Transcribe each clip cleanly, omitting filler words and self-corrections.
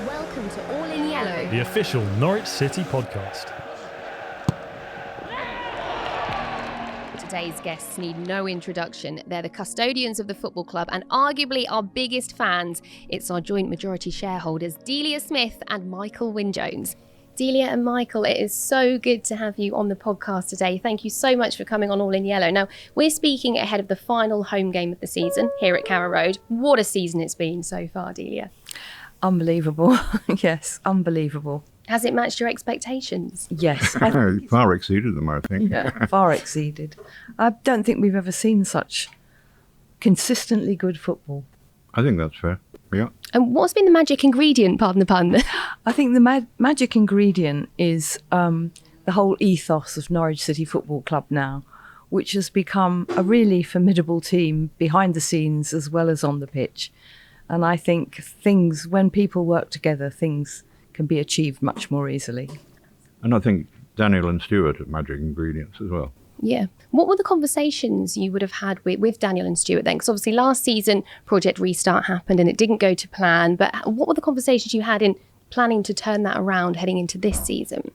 Welcome to All in Yellow, the official Norwich City podcast. Today's guests need no introduction. They're the custodians of the football club and arguably our biggest fans. It's our joint majority shareholders, Delia Smith and Michael Wynn-Jones. Delia and Michael, it is so good to have you on the podcast today. Thank you so much for coming on All in Yellow. Now, we're speaking ahead of the final home game of the season here at Carrow Road. What a season it's been so far, Delia. Unbelievable. Yes, unbelievable. Has it matched your expectations? Yes. Far exceeded them, I think. Yeah, far exceeded. I don't think we've ever seen such consistently good football. I think that's fair, yeah. And what's been the magic ingredient, pardon the pun? I think the magic ingredient is the whole ethos of Norwich City Football Club now, which has become a really formidable team behind the scenes as well as on the pitch. And I think when people work together, things can be achieved much more easily. And I think Daniel and Stuart are magic ingredients as well. Yeah. What were the conversations you would have had with Daniel and Stuart then? Because obviously last season, Project Restart happened and it didn't go to plan. But what were the conversations you had in planning to turn that around heading into this season?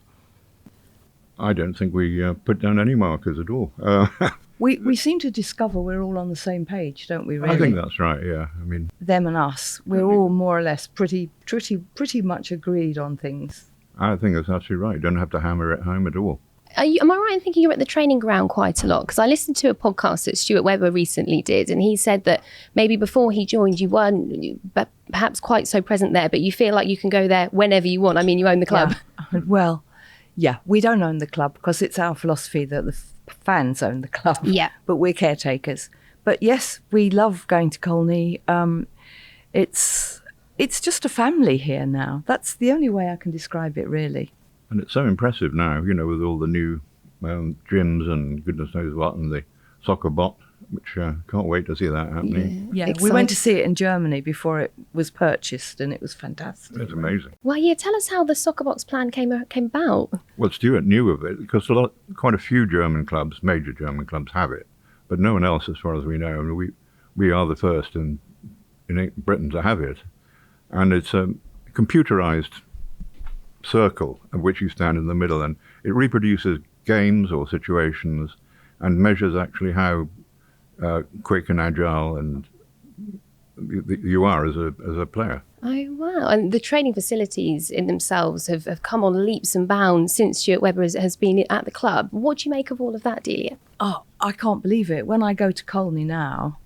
I don't think we put down any markers at all. We seem to discover we're all on the same page, don't we, really? I think that's right, yeah. I mean, them and us, we're all more or less pretty much agreed on things. I think that's absolutely right. You don't have to hammer it home at all. Am I right in thinking you're at the training ground quite a lot? Because I listened to a podcast that Stuart Webber recently did, and he said that maybe before he joined, you weren't perhaps quite so present there, but you feel like you can go there whenever you want. I mean, you own the club. Yeah. Well, yeah, we don't own the club because it's our philosophy that the fans own the club. Yeah. But we're caretakers. But yes, we love going to Colney. It's just a family here now. That's the only way I can describe it, really. And it's so impressive now, you know, with all the new gyms and goodness knows what, and the soccer bot, which can't wait to see that happening. Yeah, we went to see it in Germany before it was purchased, and it was fantastic. It's amazing. Well, yeah, tell us how the soccer box plan came about. Well, Stuart knew of it because quite a few German clubs, major German clubs, have it, but no one else, as far as we know. I mean, we are the first in Britain to have it, and it's a computerized circle of which you stand in the middle, and it reproduces games or situations and measures actually how quick and agile and you are as a player. Oh, wow. And the training facilities in themselves have come on leaps and bounds since Stuart Webber has been at the club. What do you make of all of that, Delia? Oh, I can't believe it. When I go to Colney now,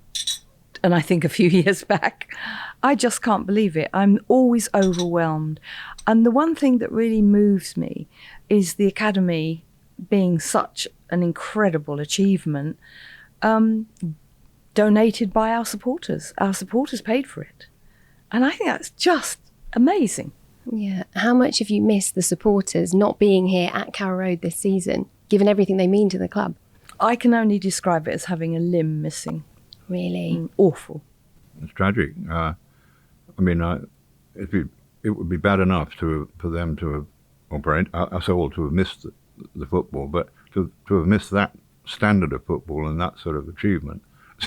and I think a few years back, I just can't believe it. I'm always overwhelmed. And the one thing that really moves me is the academy being such an incredible achievement, donated by our supporters. Our supporters paid for it. And I think that's just amazing. Yeah. How much have you missed the supporters not being here at Carrow Road this season, given everything they mean to the club? I can only describe it as having a limb missing. Really? Awful. It's tragic. I mean, it would be bad enough for them to have, or for us all to have missed the football, but to have missed that standard of football and that sort of achievement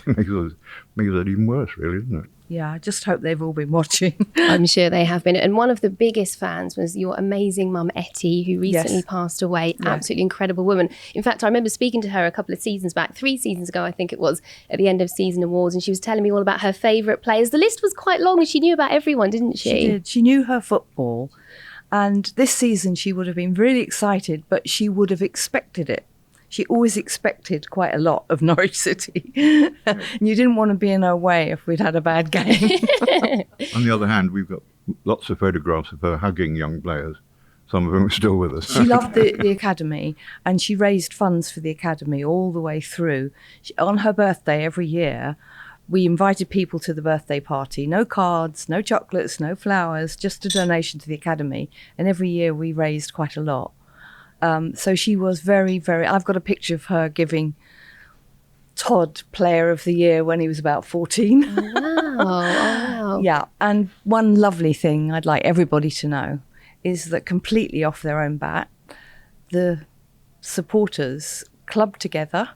makes it even worse, really, isn't it? Yeah, I just hope they've all been watching. I'm sure they have been. And one of the biggest fans was your amazing mum, Etty, who recently Yes. passed away. Yeah. Absolutely incredible woman. In fact, I remember speaking to her a couple of seasons back, 3 seasons ago, I think it was, at the end of season awards, and she was telling me all about her favourite players. The list was quite long and she knew about everyone, didn't she? She did. She knew her football. And this season she would have been really excited, but she would have expected it. She always expected quite a lot of Norwich City. And you didn't want to be in her way if we'd had a bad game. On the other hand, we've got lots of photographs of her hugging young players. Some of them are still with us. She loved the academy, and she raised funds for the academy all the way through. On her birthday every year, we invited people to the birthday party. No cards, no chocolates, no flowers, just a donation to the academy. And every year we raised quite a lot. So she was very, very... I've got a picture of her giving Todd Player of the Year when he was about 14. Oh, wow. Yeah, and one lovely thing I'd like everybody to know is that completely off their own bat, the supporters clubbed together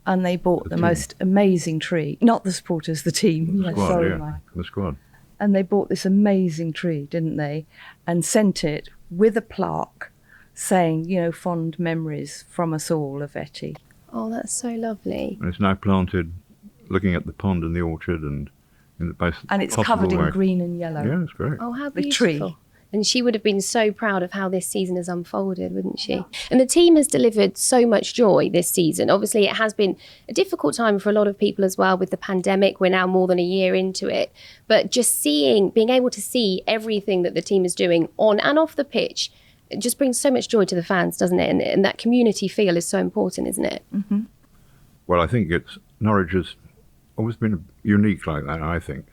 and they bought the most amazing tree. Not the supporters, the team. The squad, yeah. The squad. And they bought this amazing tree, didn't they? And sent it with a plaque saying, fond memories from us all of Etty. Oh, that's so lovely. And it's now planted looking at the pond and the orchard and in the best And it's possible covered in way. green and yellow. Yeah, it's great. Oh, how The beautiful. tree. And she would have been so proud of how this season has unfolded, wouldn't she? And the team has delivered so much joy this season. Obviously, it has been a difficult time for a lot of people as well with the pandemic. We're now more than a year into it. But just being able to see everything that the team is doing on and off the pitch, it just brings so much joy to the fans, doesn't it? And that community feel is so important, isn't it? Mm-hmm. Well, I think Norwich has always been unique like that, I think.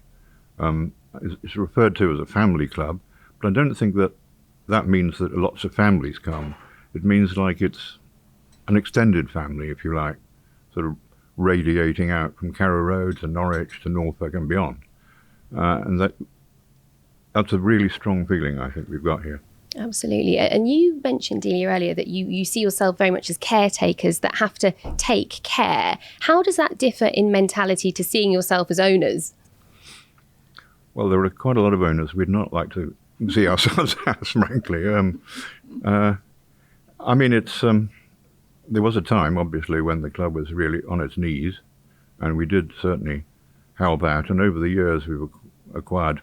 It's referred to as a family club, but I don't think that means that lots of families come. It means like it's an extended family, if you like, sort of radiating out from Carrow Road to Norwich to Norfolk and beyond. And that's a really strong feeling I think we've got here. Absolutely. And you mentioned, Delia, earlier that you see yourself very much as caretakers that have to take care. How does that differ in mentality to seeing yourself as owners? Well, there are quite a lot of owners we'd not like to see ourselves as, frankly. I mean, there was a time, obviously, when the club was really on its knees, and we did certainly help out. And over the years, we've acquired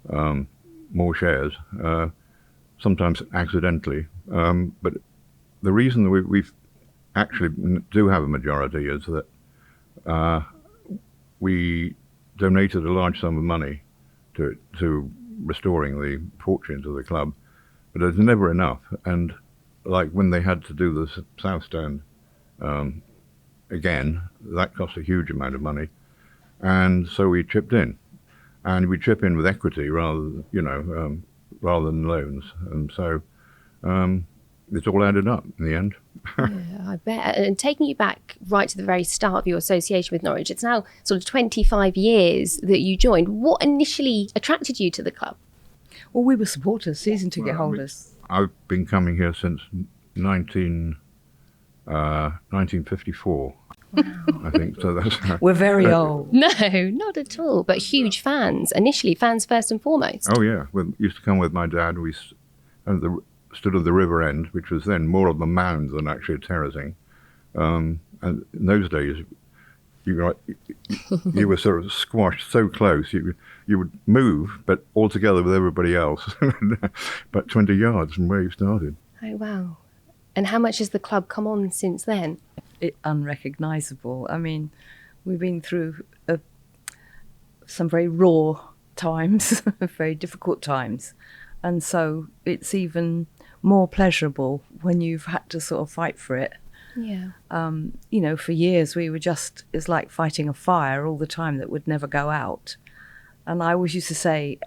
more shares, sometimes accidentally. But the reason that we actually do have a majority is that we donated a large sum of money to restoring the fortunes of the club, but it's never enough. And like when they had to do the South Stand again, that cost a huge amount of money, and so we chipped in, and we chip in with equity rather than loans, and so it's all added up in the end. Yeah, I bet. And taking you back right to the very start of your association with Norwich, it's now sort of 25 years that you joined. What initially attracted you to the club? Well, we were supporters, season ticket holders. I've been coming here since 1954. Wow. I think so. We're very old. No, not at all. But huge fans. Initially, fans first and foremost. Oh yeah, we used to come with my dad. We stood at the river end, which was then more of a mound than actually a terracing. And in those days, you were sort of squashed so close. You would move, but all together with everybody else, about 20 yards from where you started. Oh wow! And how much has the club come on since then? Unrecognisable. I mean, we've been through some very raw times, very difficult times, and so it's even more pleasurable when you've had to sort of fight for it. Yeah. For years we were it's like fighting a fire all the time that would never go out. And I always used to say,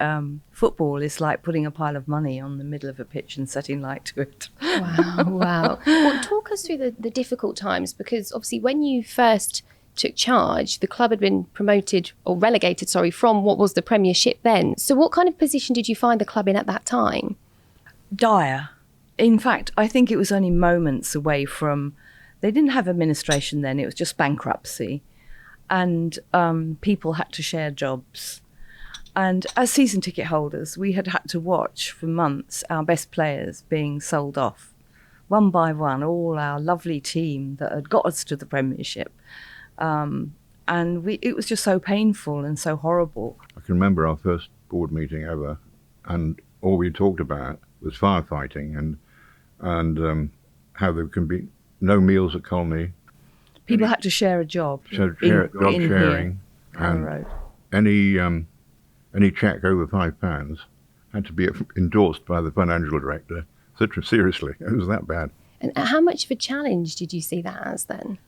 football is like putting a pile of money on the middle of a pitch and setting light to it. Wow. Well, talk us through the difficult times, because obviously when you first took charge, the club had been promoted or relegated, from what was the Premiership then. So what kind of position did you find the club in at that time? Dire. In fact, I think it was only moments away from, they didn't have administration then, it was just bankruptcy. And people had to share jobs. And as season ticket holders, we had to watch for months our best players being sold off, one by one, all our lovely team that had got us to the Premiership. And it was just so painful and so horrible. I can remember our first board meeting ever, and all we talked about was firefighting and how there can be no meals at Colney. People had to share a job. Job sharing, and any cheque over £5 had to be endorsed by the financial director. Seriously, it was that bad. And how much of a challenge did you see that as then?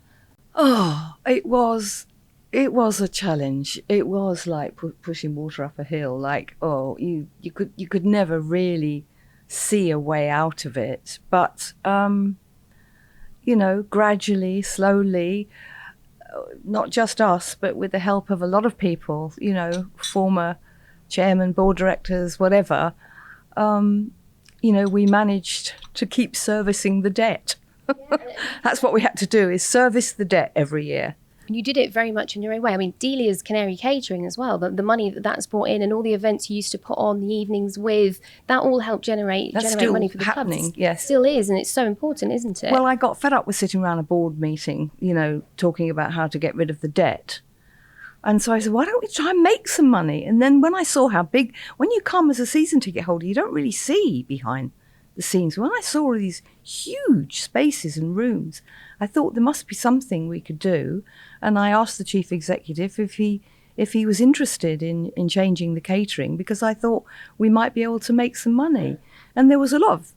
Oh, it was a challenge. It was like pushing water up a hill. Like, you could never really see a way out of it. But gradually, slowly, not just us, but with the help of a lot of people, former chairman, board directors, whatever, we managed to keep servicing the debt. That's what we had to do, is service the debt every year. You did it very much in your own way. I mean, Delia's Canary Catering as well, the money that's brought in and all the events you used to put on, the evenings with, that all helped generate money for the happening, clubs. yes. Still is, and it's so important, isn't it? Well, I got fed up with sitting around a board meeting, talking about how to get rid of the debt. And so I said, why don't we try and make some money? And then when I saw how big, when you come as a season ticket holder, you don't really see behind the scenes. When I saw all these huge spaces and rooms, I thought there must be something we could do. And I asked the chief executive if he was interested in changing the catering, because I thought we might be able to make some money. And there was a lot of...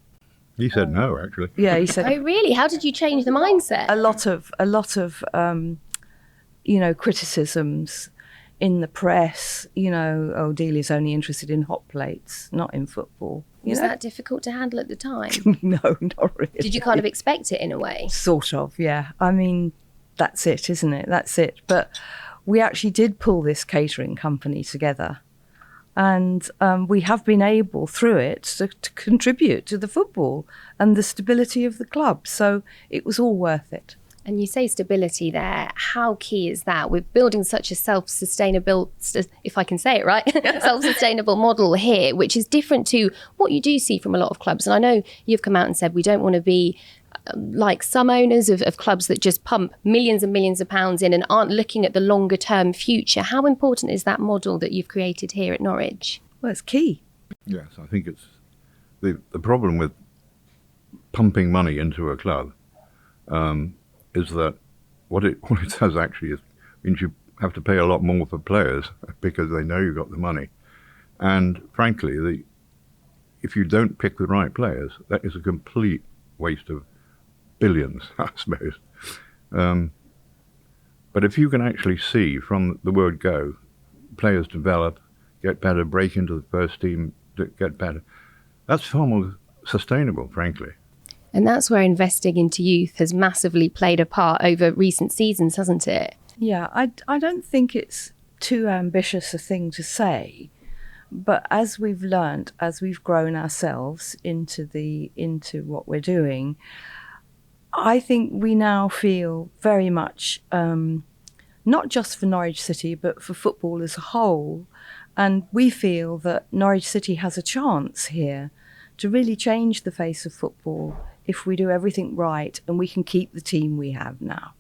He said no, actually. Yeah, he said... Oh, really? How did you change the mindset? A lot of criticisms in the press, Delia's only interested in hot plates, not in football. Was that difficult to handle at the time? No, not really. Did you kind of expect it in a way? Sort of, yeah. I mean, that's it, isn't it? That's it. But we actually did pull this catering company together. And we have been able, through it, to contribute to the football and the stability of the club. So it was all worth it. And you say stability there. How key is that? We're building such a self-sustainable, if I can say it right, self-sustainable model here, which is different to what you do see from a lot of clubs. And I know you've come out and said we don't want to be like some owners of clubs that just pump millions and millions of pounds in and aren't looking at the longer term future. How important is that model that you've created here at Norwich? Well, it's key. Yes, I think it's the problem with pumping money into a club is that what it does actually is means you have to pay a lot more for players because they know you've got the money. And frankly, if you don't pick the right players, that is a complete waste of billions, I suppose. But if you can actually see from the word go, players develop, get better, break into the first team, get better, that's far more sustainable, frankly. And that's where investing into youth has massively played a part over recent seasons, hasn't it? Yeah, I don't think it's too ambitious a thing to say, but as we've learnt, as we've grown ourselves into what we're doing, I think we now feel very much, not just for Norwich City, but for football as a whole, and we feel that Norwich City has a chance here to really change the face of football if we do everything right and we can keep the team we have now.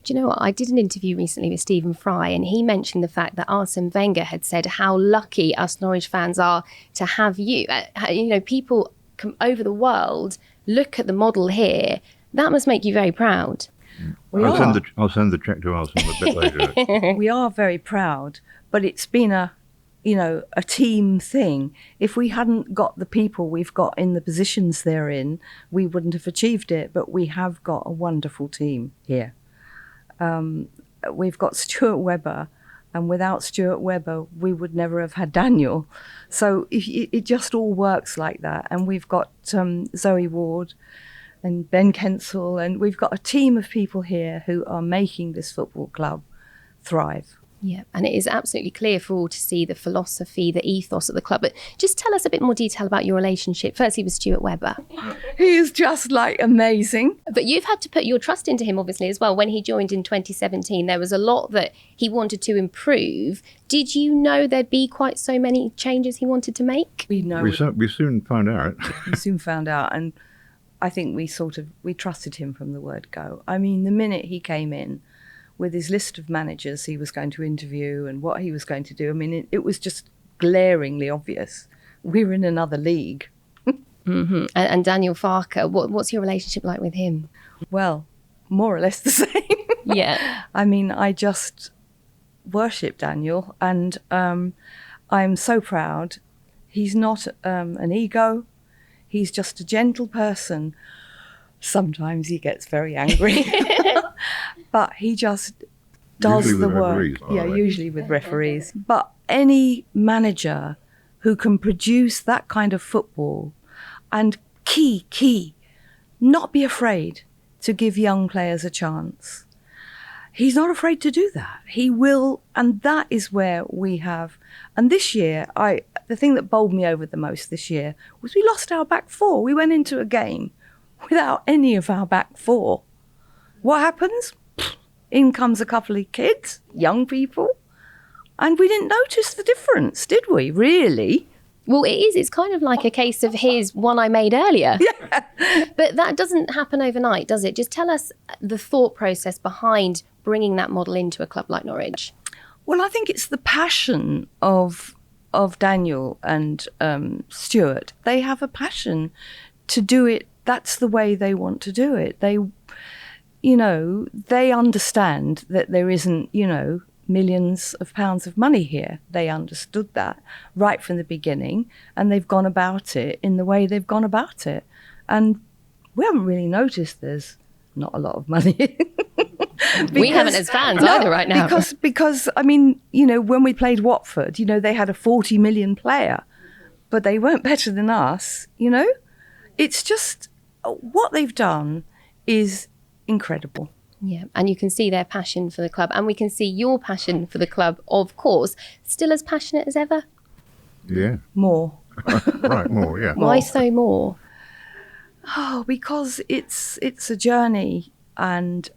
Do you know what? I did an interview recently with Stephen Fry, and he mentioned the fact that Arsene Wenger had said how lucky us Norwich fans are to have you. People come over the world, look at the model here. That must make you very proud. I'll send the check to Arsene a bit later. We are very proud, but it's been a team thing. If we hadn't got the people we've got in the positions they're in, we wouldn't have achieved it. But we have got a wonderful team here. We've got Stuart Webber, and without Stuart Webber, we would never have had Daniel. So it just all works like that. And we've got Zoe Ward and Ben Kensel, and we've got a team of people here who are making this football club thrive. Yeah, and it is absolutely clear for all to see the philosophy, the ethos of the club. But just tell us a bit more detail about your relationship, firstly with Stuart Webber. He is just amazing. But you've had to put your trust into him, obviously, as well. When he joined in 2017, there was a lot that he wanted to improve. Did you know there'd be quite so many changes he wanted to make? We know. We soon found out. We soon found out, and I think we trusted him from the word go. I mean, the minute he came in, with his list of managers he was going to interview and what he was going to do. I mean, it was just glaringly obvious. We're in another league. Mm-hmm. And Daniel Farke, what's your relationship like with him? Well, more or less the same. Yeah. I mean, I just worship Daniel, and I'm so proud. He's not an ego. He's just a gentle person. Sometimes he gets very angry. But he just does the work. Usually with referees. But any manager who can produce that kind of football, and key, not be afraid to give young players a chance. He's not afraid to do that. He will, and that is where we have. And this year, the thing that bowled me over the most this year was we lost our back four. We went into a game without any of our back four. What happens? In comes a couple of kids, young people, and we didn't notice the difference, did we, really? Well, it is. It's kind of like a case of here's one I made earlier. Yeah. But that doesn't happen overnight, does it? Just tell us the thought process behind bringing that model into a club like Norwich. Well, I think it's the passion of Daniel and Stuart. They have a passion to do it. That's the way they want to do it. They understand that there isn't, millions of pounds of money here. They understood that right from the beginning, and they've gone about it in the way they've gone about it. And we haven't really noticed there's not a lot of money. We haven't as fans either right now. Because I mean, when we played Watford, they had a 40 million player, but they weren't better than us, It's just what they've done is incredible. Yeah, and you can see their passion for the club, and we can see your passion for the club, of course. Still as passionate as ever? Yeah. More. Right, more, yeah. Why so more? Oh, because it's a journey, and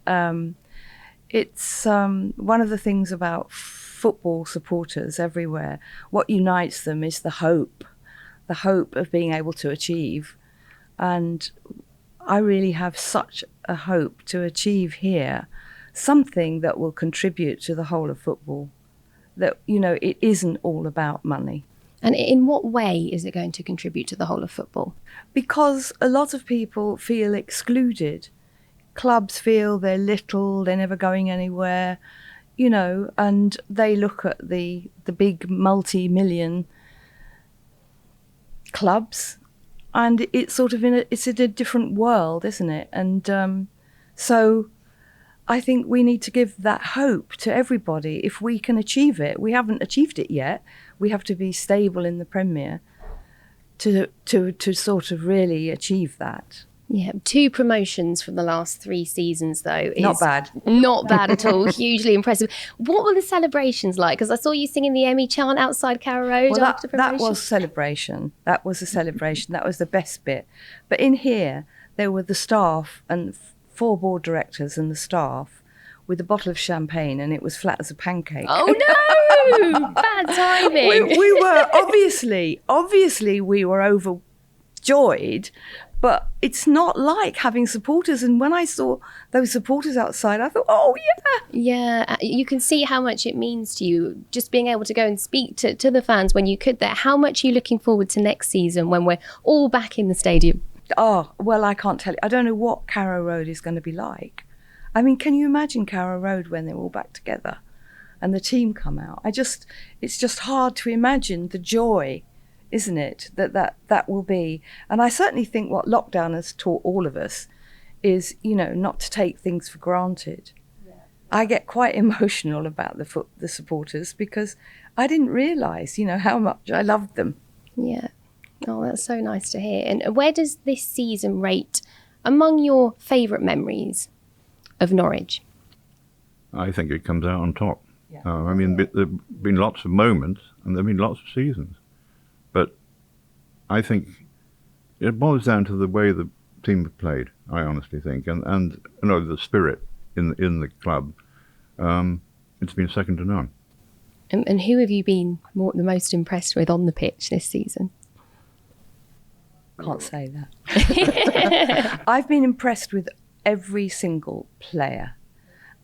it's one of the things about football supporters everywhere. What unites them is the hope of being able to achieve. And I really have such a hope to achieve here something that will contribute to the whole of football, that, it isn't all about money. And in what way is it going to contribute to the whole of football? Because a lot of people feel excluded. Clubs feel they're little, they're never going anywhere, and they look at the big multi-million clubs, and it's sort of it's in a different world, isn't it? And so I think we need to give that hope to everybody if we can achieve it. We haven't achieved it yet. We have to be stable in the Premier to sort of really achieve that. Yeah, 2 promotions from the last 3 seasons, though. Not bad. Not bad at all. Hugely impressive. What were the celebrations like? Because I saw you singing the Emmy chant outside Carrow Road after promotion. That was celebration. That was a celebration. That was the best bit. But in here, there were the staff and 4 board directors and the staff with a bottle of champagne, and it was flat as a pancake. Oh, no! Bad timing. We were, obviously we were overjoyed, but it's not like having supporters. And when I saw those supporters outside, I thought, oh, yeah. Yeah, you can see how much it means to you, just being able to go and speak to the fans when you could there. How much are you looking forward to next season when we're all back in the stadium? Oh, well, I can't tell you. I don't know what Carrow Road is going to be like. I mean, can you imagine Carrow Road when they're all back together and the team come out? It's just hard to imagine the joy, isn't it, that will be. And I certainly think what lockdown has taught all of us is, not to take things for granted. Yeah. I get quite emotional about the supporters because I didn't realise, how much I loved them. Yeah. Oh, that's so nice to hear. And where does this season rate among your favourite memories of Norwich? I think it comes out on top. Yeah. I mean, there have been lots of moments and there have been lots of seasons. But I think it boils down to the way the team have played, I honestly think. And the spirit in the club, it's been second to none. And who have you been the most impressed with on the pitch this season? Can't say that. I've been impressed with every single player.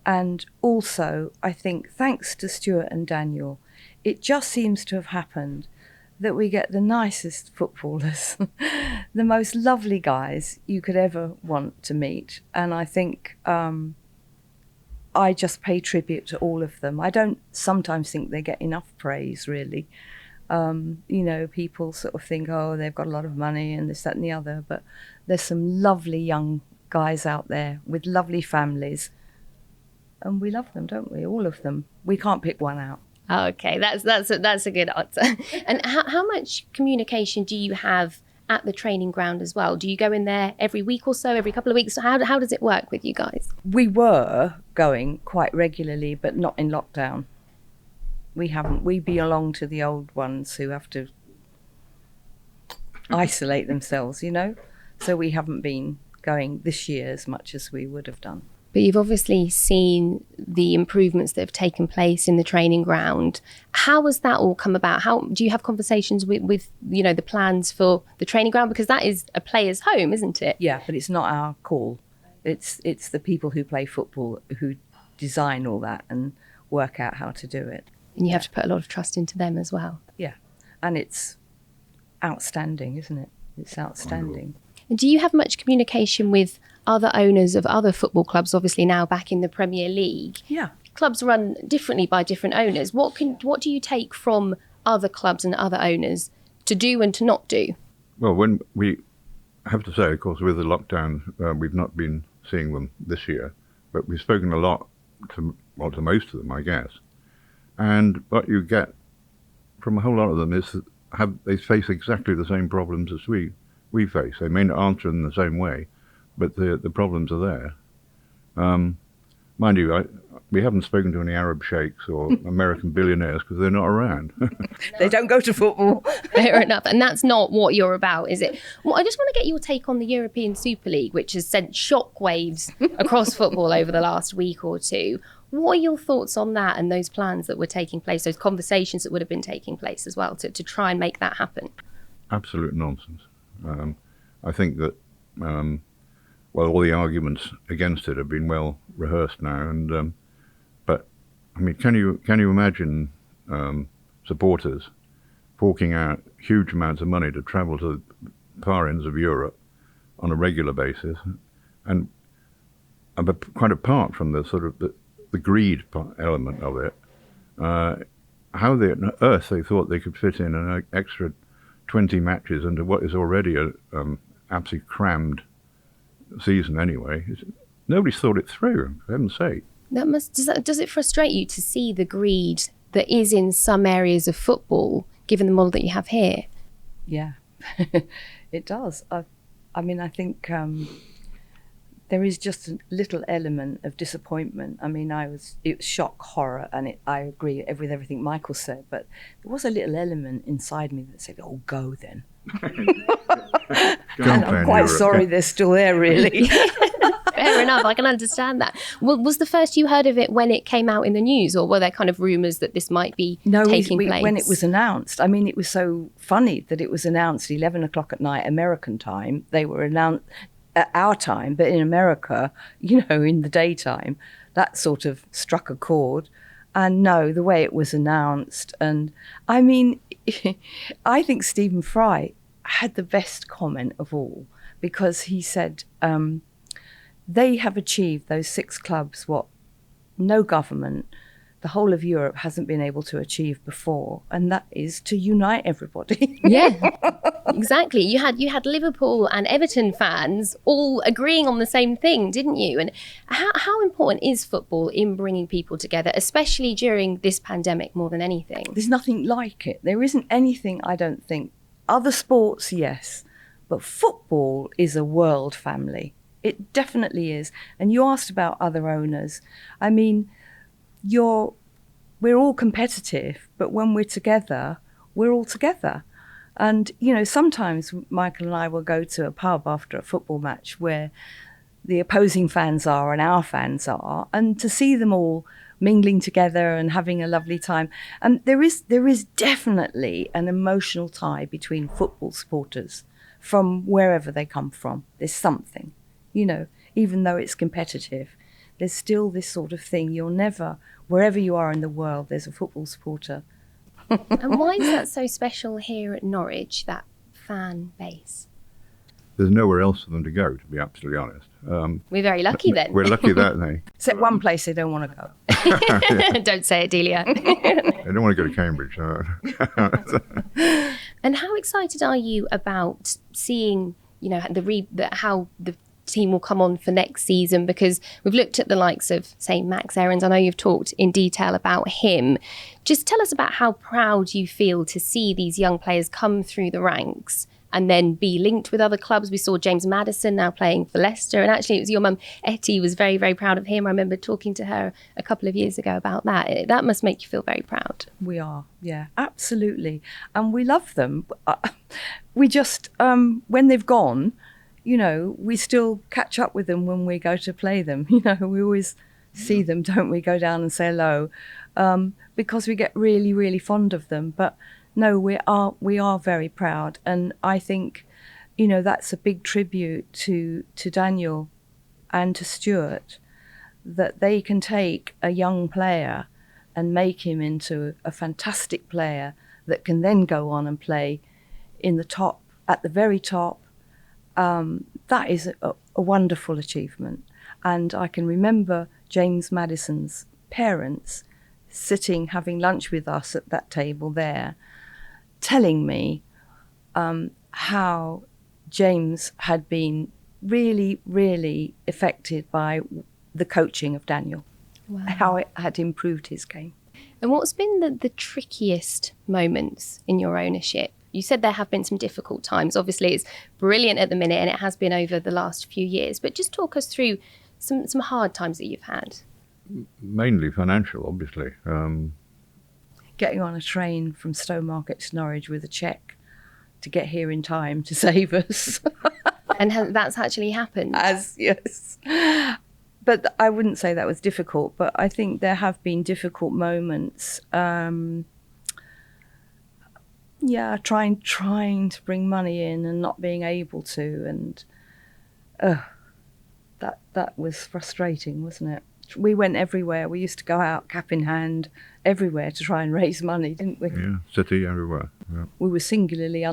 And also, I think, thanks to Stuart and Daniel, it just seems to have happened that we get the nicest footballers, the most lovely guys you could ever want to meet. And I think I just pay tribute to all of them. I don't sometimes think they get enough praise, really. People sort of think, oh, they've got a lot of money and this, that and the other. But there's some lovely young guys out there with lovely families. And we love them, don't we? All of them. We can't pick one out. Okay, that's a good answer. And how much communication do you have at the training ground as well? Do you go in there every week or so, every couple of weeks? How does it work with you guys? We were going quite regularly, but not in lockdown. We haven't. We belong to the old ones who have to isolate themselves, So we haven't been going this year as much as we would have done. But you've obviously seen the improvements that have taken place in the training ground. How has that all come about? How do you have conversations with the plans for the training ground? Because that is a player's home, isn't it? Yeah, but it's not our call. It's the people who play football who design all that and work out how to do it. And you have to put a lot of trust into them as well. Yeah, and it's outstanding, isn't it? It's outstanding. And do you have much communication with other owners of other football clubs, obviously now back in the Premier League? Yeah. Clubs run differently by different owners. What do you take from other clubs and other owners to do and to not do? Well, when we have to say, of course, with the lockdown, we've not been seeing them this year, but we've spoken a lot to most of them, I guess. And what you get from a whole lot of them is they face exactly the same problems as we face. They may not answer in the same way, but the problems are there. Mind you, we haven't spoken to any Arab sheikhs or American billionaires because they're not around. They don't go to football. Fair enough. And that's not what you're about, is it? Well, I just want to get your take on the European Super League, which has sent shockwaves across football over the last week or two. What are your thoughts on that and those plans that were taking place, those conversations that would have been taking place as well to try and make that happen? Absolute nonsense. I think that all the arguments against it have been well rehearsed now, and but I mean, can you imagine supporters forking out huge amounts of money to travel to far ends of Europe on a regular basis, and quite apart from the sort of the greed element of it, how on earth they thought they could fit in an extra 20 matches into what is already a absolutely crammed season anyway. Nobody's thought it through, for heaven's sake. Does it frustrate you to see the greed that is in some areas of football, given the model that you have here? Yeah, it does. I mean, I think there is just a little element of disappointment. I mean, it was shock, horror, and I agree with everything Michael said, but there was a little element inside me that said, "Oh, go then." And I'm quite sorry they're still there, really. Fair enough, I can understand that. Was the first you heard of it when it came out in the news, or were there kind of rumours that this might be taking place? When it was announced. I mean, it was so funny that it was announced 11 o'clock at night, American time. They were announced at our time, but in America, in the daytime, that sort of struck a chord. And no, the way it was announced. And I mean, I think Stephen Fry had the best comment of all, because he said they have achieved, those 6 clubs, what no government, the whole of Europe hasn't been able to achieve before, and that is to unite everybody. Yeah, exactly. You had Liverpool and Everton fans all agreeing on the same thing, didn't you? And how important is football in bringing people together, especially during this pandemic more than anything? There's nothing like it. There isn't anything, I don't think. Other sports, yes, but football is a world family. It definitely is. And you asked about other owners. I mean, we're all competitive, but when we're together, we're all together. And, sometimes Michael and I will go to a pub after a football match where the opposing fans are and our fans are, and to see them all mingling together and having a lovely time. And there is definitely an emotional tie between football supporters from wherever they come from. There's something, even though it's competitive, there's still this sort of thing. You'll never, wherever you are in the world, there's a football supporter. And why is that so special here at Norwich, that fan base? There's nowhere else for them to go, to be absolutely honest. We're very lucky then. We're lucky that day. Except one place they don't want to go. Don't say it, Delia. They don't want to go to Cambridge. And how excited are you about seeing, how the team will come on for next season? Because we've looked at the likes of, say, Max Aarons. I know you've talked in detail about him. Just tell us about how proud you feel to see these young players come through the ranks and then be linked with other clubs. We saw James Maddison now playing for Leicester, and actually it was your mum Etty was very, very proud of him. I remember talking to her a couple of years ago about that. That must make you feel very proud. We are, yeah, absolutely. And we love them. We just, when they've gone, you know, we still catch up with them when we go to play them. You know, we always see them, don't we? Go down and say hello, because we get really, really fond of them. But no, we are very proud, and I think, you know, that's a big tribute to Daniel and to Stuart, that they can take a young player and make him into a fantastic player that can then go on and play in the top, at the very top. That is a wonderful achievement. And I can remember James Madison's parents sitting, having lunch with us at that table there, telling me how James had been really, really affected by the coaching of Daniel, how it had improved his game. And what's been the trickiest moments in your ownership? You said there have been some difficult times. Obviously, it's brilliant at the minute, and it has been over the last few years. But just talk us through some hard times that you've had. Mainly financial, obviously. Getting on a train from Stowmarket to Norwich with a cheque to get here in time to save us. And that's actually happened? Yes. But I wouldn't say that was difficult, but I think there have been difficult moments. Trying to bring money in and not being able to, and that was frustrating, wasn't it? We went everywhere. We used to go out cap in hand everywhere to try and raise money, didn't we? Yeah, city everywhere. Yeah. We were singularly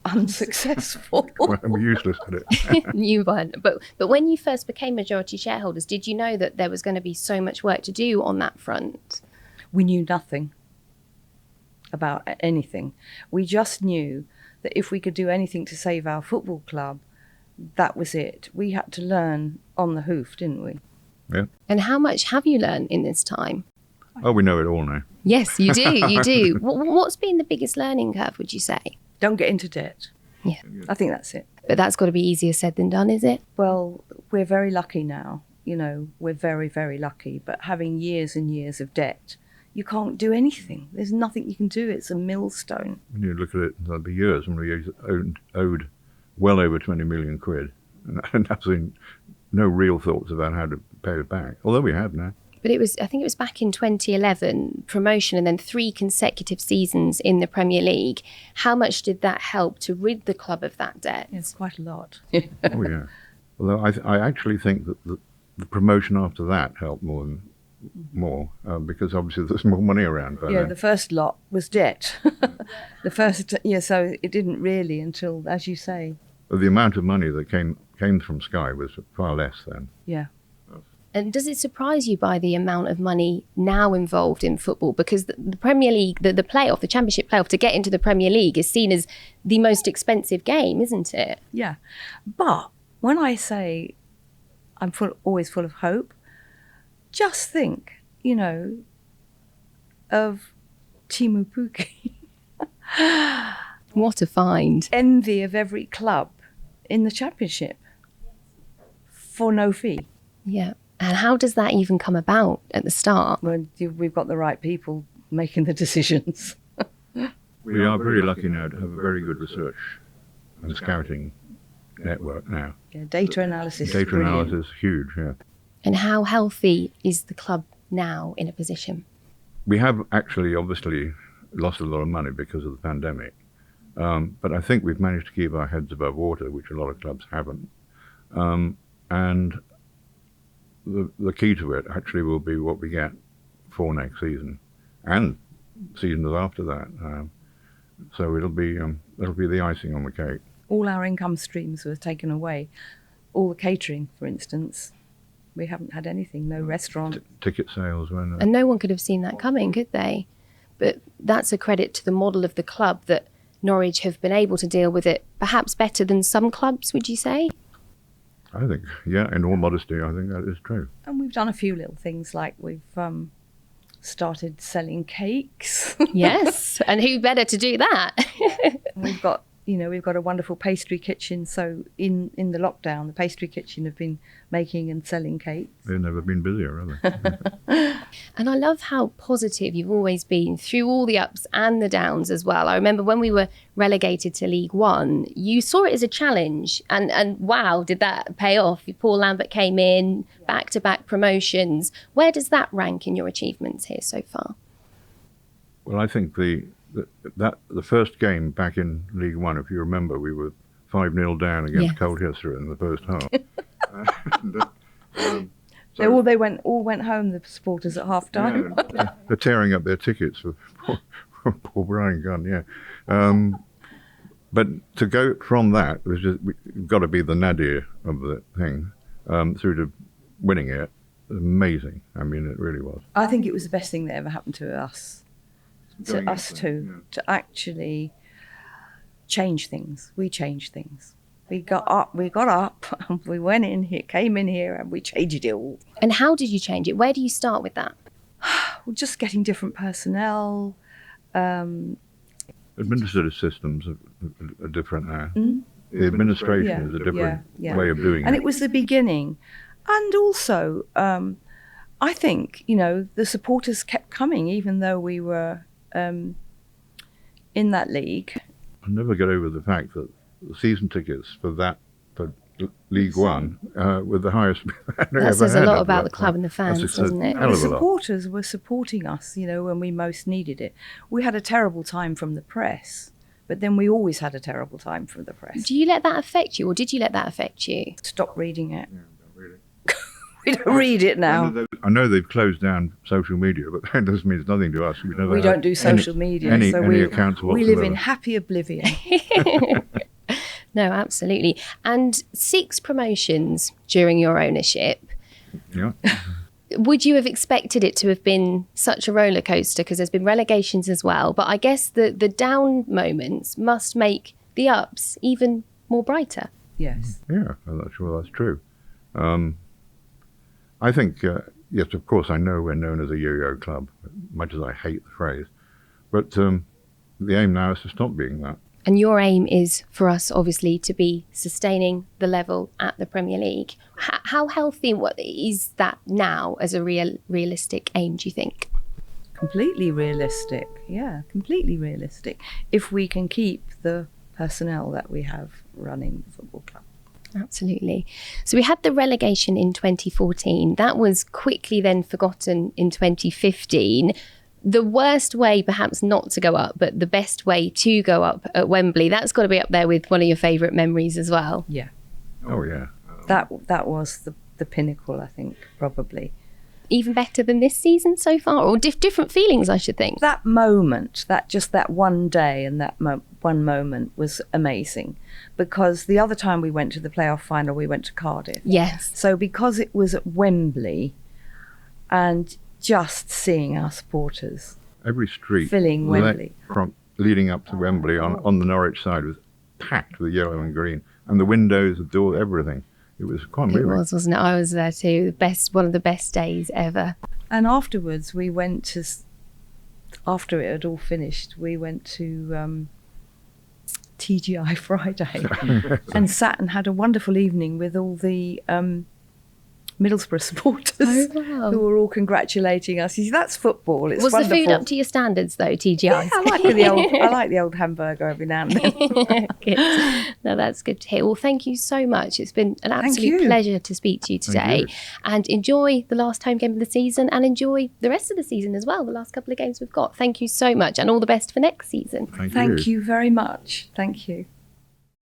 unsuccessful. Well, we're useless at it. You weren't. But when you first became majority shareholders, did you know that there was going to be so much work to do on that front? We knew nothing about anything. We just knew that if we could do anything to save our football club, that was it. We had to learn on the hoof, didn't we? Yeah. And how much have you learned in this time? Oh, we know it all now. Yes, you do. You do. What's been the biggest learning curve, would you say? Don't get into debt. Yeah. I think that's it. But that's got to be easier said than done, is it? Well, we're very lucky now. You know, we're very, very lucky. But having years and years of debt, you can't do anything. There's nothing you can do. It's a millstone. When you look at it, there'll be years when we owed well over 20 million quid and absolutely no real thoughts about how to pay it back, although we have now. But I think it was back in 2011, promotion and then 3 consecutive seasons in the Premier League. How much did that help to rid the club of that debt? It's quite a lot. Oh, yeah. Although I actually think that the promotion after that helped more, because obviously there's more money around. The first lot was debt. So it didn't really until, as you say. But the amount of money that came from Sky was far less then. Yeah. And does it surprise you by the amount of money now involved in football? Because the Premier League, the playoff, the Championship playoff, to get into the Premier League is seen as the most expensive game, isn't it? Yeah. But when I say I'm always full of hope, just think, you know, of Timu Puki. What a find. Envy of every club in the Championship for no fee. Yeah. And how does that even come about at the start? Well, we've got the right people making the decisions. We are very lucky now to have a very good research and scouting network now. Yeah, data analysis. Data analysis, huge, yeah. And how healthy is the club now in a position? We have actually obviously lost a lot of money because of the pandemic. But I think we've managed to keep our heads above water, which a lot of clubs haven't. And the key to it actually will be what we get for next season and seasons after that. So it'll be the icing on the cake. All our income streams were taken away. All the catering, for instance. We haven't had anything, no restaurant. Ticket sales, weren't And no one could have seen that coming, could they? But that's a credit to the model of the club that Norwich have been able to deal with it perhaps better than some clubs, would you say? I think, yeah, in all modesty, I think that is true. And we've done a few little things, like we've started selling cakes. Yes, and who better to do that? We've got we've got a wonderful pastry kitchen. So in the lockdown, the pastry kitchen have been making and selling cakes. They've never been busier, have they? And I love how positive you've always been through all the ups and the downs as well. I remember when we were relegated to League One, you saw it as a challenge, and wow, did that pay off? Paul Lambert came in, back-to-back promotions. Where does that rank in your achievements here so far? Well, I think the first game back in League One, if you remember, we were 5-0 down against Colchester in the first half. They all went home, the supporters, at half time. Yeah, they're tearing up their tickets for poor Brian Gunn, yeah. But to go from that, it was just, we've got to be the nadir of the thing, through to winning it. Amazing. I mean, it really was. I think it was the best thing that ever happened to us. To actually change things. We changed things. We got up, and we went in here, came in here, and we changed it all. And how did you change it? Where do you start with that? Well, just getting different personnel. Administrative systems are different now. The administration is a different way of doing it. And it was the beginning. And also, I think, the supporters kept coming, even though we were in that league. I'll never get over the fact that the season tickets for League One were the highest That says a lot about the club and the fans, doesn't it? The supporters were supporting us, when we most needed it. We had a terrible time from the press, but then we always had a terrible time from the press. Do you let that affect you, or did you let that affect you? Stop reading it. Yeah, not really. We don't read it now. I know they've closed down social media, but that doesn't mean nothing to us. We don't do social media, so we live in happy oblivion. No, absolutely. And 6 promotions during your ownership. Yeah. Would you have expected it to have been such a roller coaster? Because there's been relegations as well. But I guess the down moments must make the ups even more brighter. Yes. Yeah, I'm not sure that's true. I think, yes, of course, I know we're known as a yo-yo club, much as I hate the phrase. But the aim now is to stop being that. And your aim is for us, obviously, to be sustaining the level at the Premier League. How healthy is that now as a realistic aim, do you think? Completely realistic. Yeah, completely realistic. If we can keep the personnel that we have running the football club. Absolutely. So we had the relegation in 2014. That was quickly then forgotten in 2015. The worst way perhaps not to go up, but the best way to go up at Wembley, that's got to be up there with one of your favourite memories as well. Yeah. Oh, yeah. That was the pinnacle, I think, probably. Even better than this season so far? Or different feelings, I should think. That moment, that one day and that one moment was amazing. Because the other time we went to the playoff final, we went to Cardiff. Yes. So because it was at Wembley and just seeing our supporters. Every street filling Wembley. Leading up to Wembley on the Norwich side was packed with yellow and green. And the windows, the door, everything. It was quite moving. It was, wasn't it? I was there too. One of the best days ever. And afterwards, we went to, after it had all finished, we went to TGI Friday and sat and had a wonderful evening with all the Middlesbrough supporters who were all congratulating us. You see, that's football. It's wonderful. Was the food up to your standards though, TGI? Yeah, I like the old hamburger every now and then. Good. No, that's good to hear. Well, thank you so much. It's been an absolute pleasure to speak to you today. And enjoy the last home game of the season and enjoy the rest of the season as well, the last couple of games we've got. Thank you so much and all the best for next season. Thank you very much. Thank you.